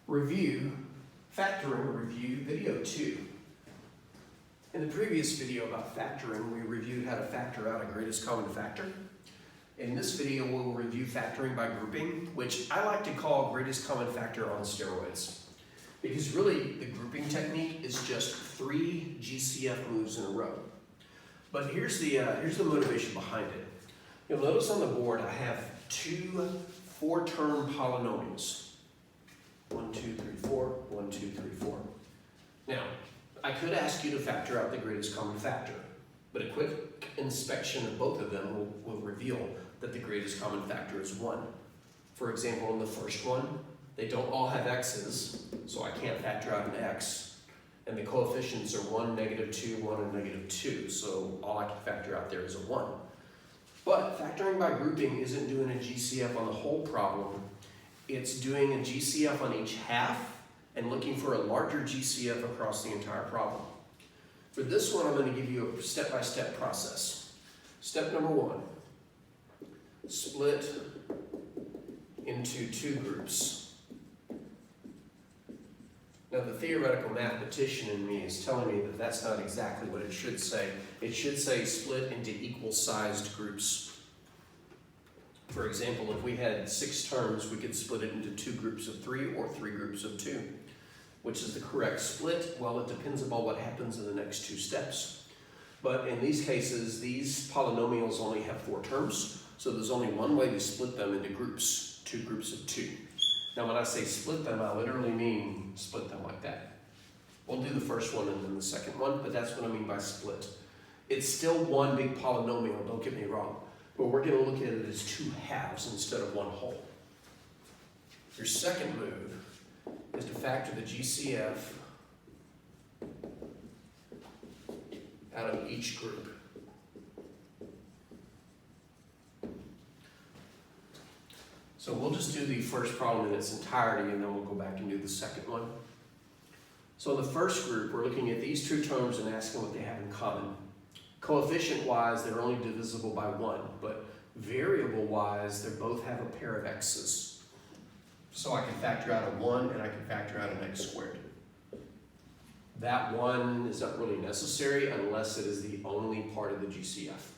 Factoring review video 2. In the previous video about factoring, we reviewed how to factor out a greatest common factor. In this video, we'll review factoring by grouping, which I like to call greatest common factor on steroids. Because really, the grouping technique is just 3 GCF moves in a row. But here's the motivation behind it. You'll notice on the board I have 2 4-term polynomials. 1, 2, 3, 4, 1, 2, 3, 4. Now, I could ask you to factor out the greatest common factor, but a quick inspection of both of them will reveal that the greatest common factor is 1. For example, in the first one, they don't all have x's, so I can't factor out an x. And the coefficients are 1, -2, 1, and -2, so all I can factor out there is a 1. But factoring by grouping isn't doing a GCF on the whole problem. It's doing a GCF on each half and looking for a larger GCF across the entire problem. For this one, I'm going to give you a step-by-step process. Step number 1, split into 2 groups. Now, the theoretical mathematician in me is telling me that that's not exactly what it should say. It should say split into equal-sized groups. For example, if we had 6 terms, we could split it into 2 groups of 3 or 3 groups of 2. Which is the correct split? Well, it depends upon what happens in the next 2 steps. But in these cases, these polynomials only have 4 terms, so there's only one way to split them into groups, 2 groups of 2. Now, when I say split them, I literally mean split them like that. We'll do the first one and then the second one, but that's what I mean by split. It's still one big polynomial, don't get me wrong, but we're going to look at it as 2 halves instead of 1 whole. Your second move is to factor the GCF out of each group. So we'll just do the first problem in its entirety and then we'll go back and do the second one. So in the first group, we're looking at these 2 terms and asking what they have in common. Coefficient-wise, they're only divisible by 1, but variable-wise, they both have a pair of x's. So I can factor out a 1 and I can factor out an x squared. That 1 is not really necessary unless it is the only part of the GCF.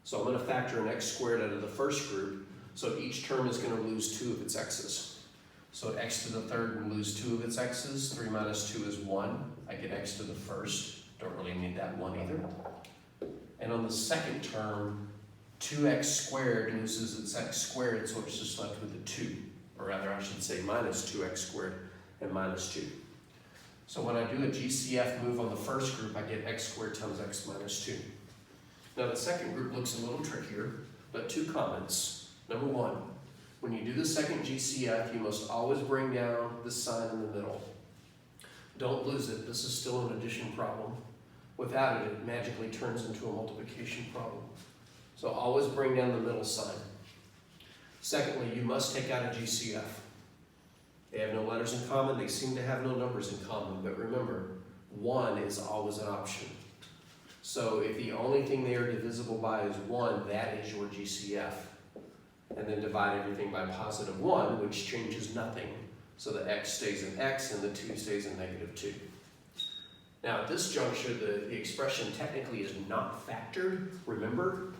So I'm going to factor an x squared out of the first group, so each term is going to lose 2 of its x's. So x to the third will lose 2 of its x's. 3 minus 2 is 1. I get x to the first. Don't really need that 1 either. And on the second term, 2x squared loses its x squared, so it's just left with a 2. Or rather, I should say minus 2x squared and minus 2. So when I do a GCF move on the first group, I get x squared times x minus 2. Now the second group looks a little trickier, but 2 comments. Number 1, when you do the second GCF, you must always bring down the sign in the middle. Don't lose it, this is still an addition problem. Without it, it magically turns into a multiplication problem. So always bring down the middle sign. Secondly, you must take out a GCF. They have no letters in common, they seem to have no numbers in common, but remember, 1 is always an option. So if the only thing they are divisible by is 1, that is your GCF. And then divide everything by positive 1, which changes nothing. So the x stays in x and the 2 stays in -2. Now at this juncture, the expression technically is not factored. Remember,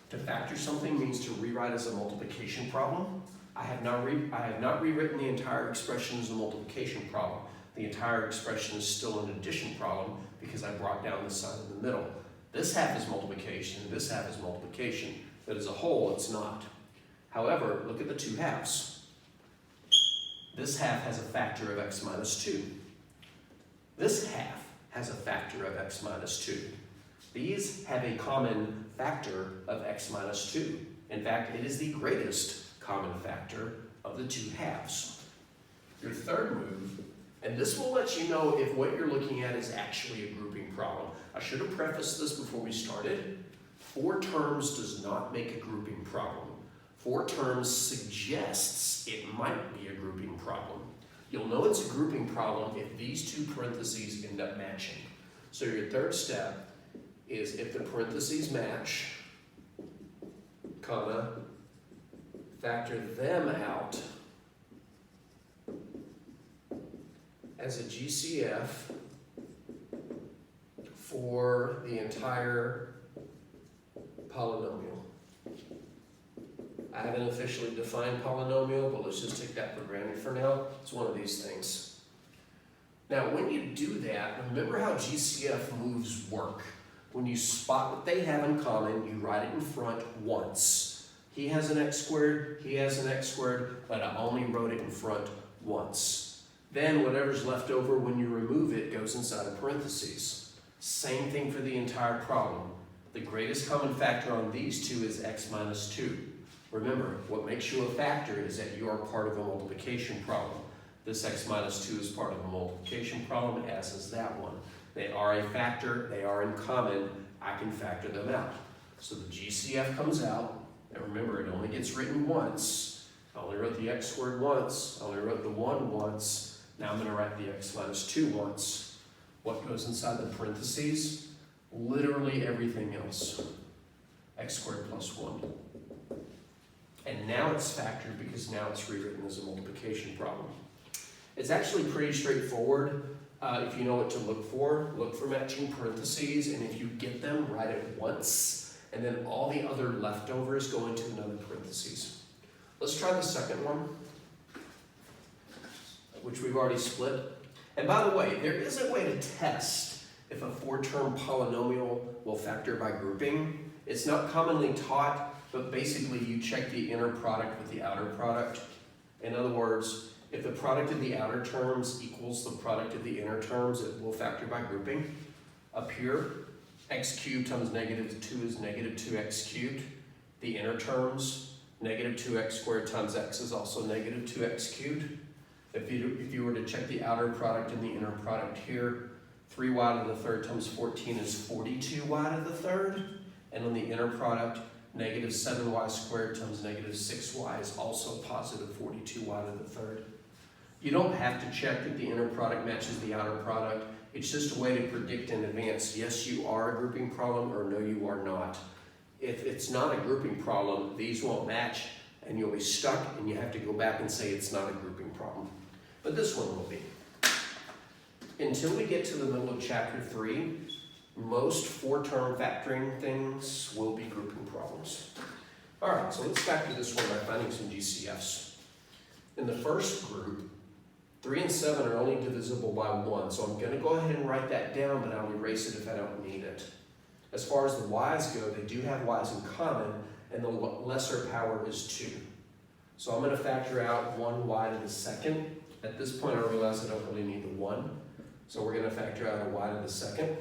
to factor something means to rewrite as a multiplication problem. I have not rewritten the entire expression as a multiplication problem. The entire expression is still an addition problem because I brought down the sign in the middle. This half is multiplication, this half is multiplication, but as a whole, it's not. However, look at the 2 halves. This half has a factor of x minus 2. This half has a factor of x minus 2. These have a common factor of x minus 2. In fact, it is the greatest common factor of the 2 halves. Your third move, and this will let you know if what you're looking at is actually a grouping problem. I should have prefaced this before we started. 4 terms does not make a grouping problem. 4 terms suggests it might be a grouping problem. You'll know it's a grouping problem if these 2 parentheses end up matching. So your third step is if the parentheses match, comma, factor them out as a GCF for the entire polynomial. I haven't officially defined polynomial, but let's just take that for granted for now. It's one of these things. Now, when you do that, remember how GCF moves work. When you spot what they have in common, you write it in front once. He has an x squared, he has an x squared, but I only wrote it in front once. Then whatever's left over when you remove it goes inside of parentheses. Same thing for the entire problem. The greatest common factor on these two is x minus 2. Remember, what makes you a factor is that you are part of a multiplication problem. This x minus 2 is part of a multiplication problem, as is that one. They are a factor, they are in common, I can factor them out. So the GCF comes out, and remember, it only gets written once. I only wrote the x squared once, I only wrote the 1 once, now I'm going to write the x minus 2 once. What goes inside the parentheses? Literally everything else. X squared plus 1. And now it's factored because now it's rewritten as a multiplication problem. It's actually pretty straightforward. If you know what to look for matching parentheses, and if you get them, write it once, and then all the other leftovers go into another parentheses. Let's try the second one, which we've already split. And by the way, there is a way to test if a 4-term polynomial will factor by grouping. It's not commonly taught, but basically you check the inner product with the outer product. In other words, if the product of the outer terms equals the product of the inner terms, it will factor by grouping. Up here, x cubed times negative 2 is negative 2x cubed. The inner terms, negative 2x squared times x is also negative 2x cubed. If you were to check the outer product and the inner product here, 3y to the third times 14 is 42y to the third. And on the inner product, negative 7y squared times negative 6y is also positive 42y to the third. You don't have to check that the inner product matches the outer product. It's just a way to predict in advance, yes, you are a grouping problem, or no, you are not. If it's not a grouping problem, these won't match, and you'll be stuck, and you have to go back and say it's not a grouping problem. But this one will be. Until we get to the middle of chapter 3, most 4-term factoring things will be grouping problems. All right, so let's factor this one by finding some GCFs. In the first group, 3 and 7 are only divisible by 1, so I'm going to go ahead and write that down, but I'll erase it if I don't need it. As far as the y's go, they do have y's in common, and the lesser power is 2. So I'm going to factor out 1y to the second. At this point, I realize I don't really need the 1, so we're going to factor out a y to the second.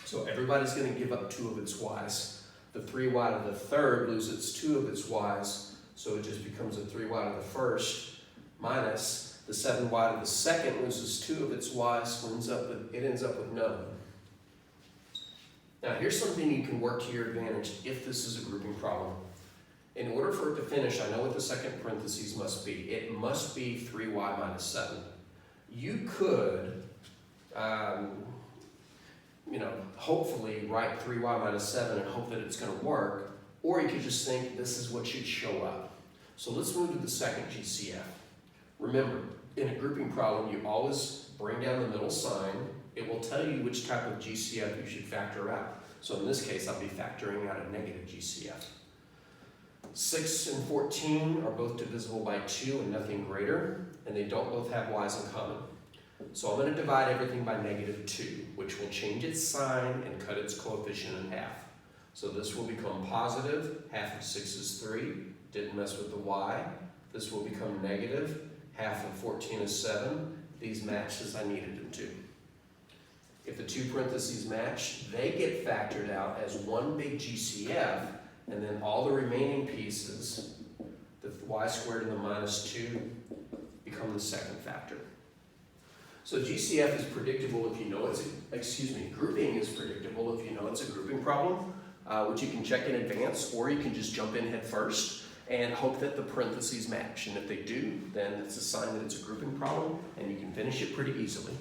So everybody's going to give up 2 of its y's. The 3y to the third loses 2 of its y's, so it just becomes a 3y to the first minus the 7y to the second loses 2 of its y's, so it ends up with none. Now here's something you can work to your advantage if this is a grouping problem. In order for it to finish, I know what the second parentheses must be. It must be 3y minus 7. You could, hopefully write 3y minus 7 and hope that it's going to work, or you could just think this is what should show up. So let's move to the second GCF. Remember, in a grouping problem, you always bring down the middle sign. It will tell you which type of GCF you should factor out. So in this case, I'll be factoring out a negative GCF. 6 and 14 are both divisible by 2 and nothing greater, and they don't both have y's in common. So I'm going to divide everything by negative 2, which will change its sign and cut its coefficient in half. So this will become positive, half of 6 is 3, didn't mess with the y. This will become negative, half of 14 is 7. These match as I needed them to. If the two parentheses match, they get factored out as one big GCF, and then all the remaining pieces, the y squared and the minus 2, become the second factor. So GCF is predictable if you know grouping is predictable if you know it's a grouping problem, which you can check in advance, or you can just jump in head first and hope that the parentheses match. And if they do, then it's a sign that it's a grouping problem, and you can finish it pretty easily.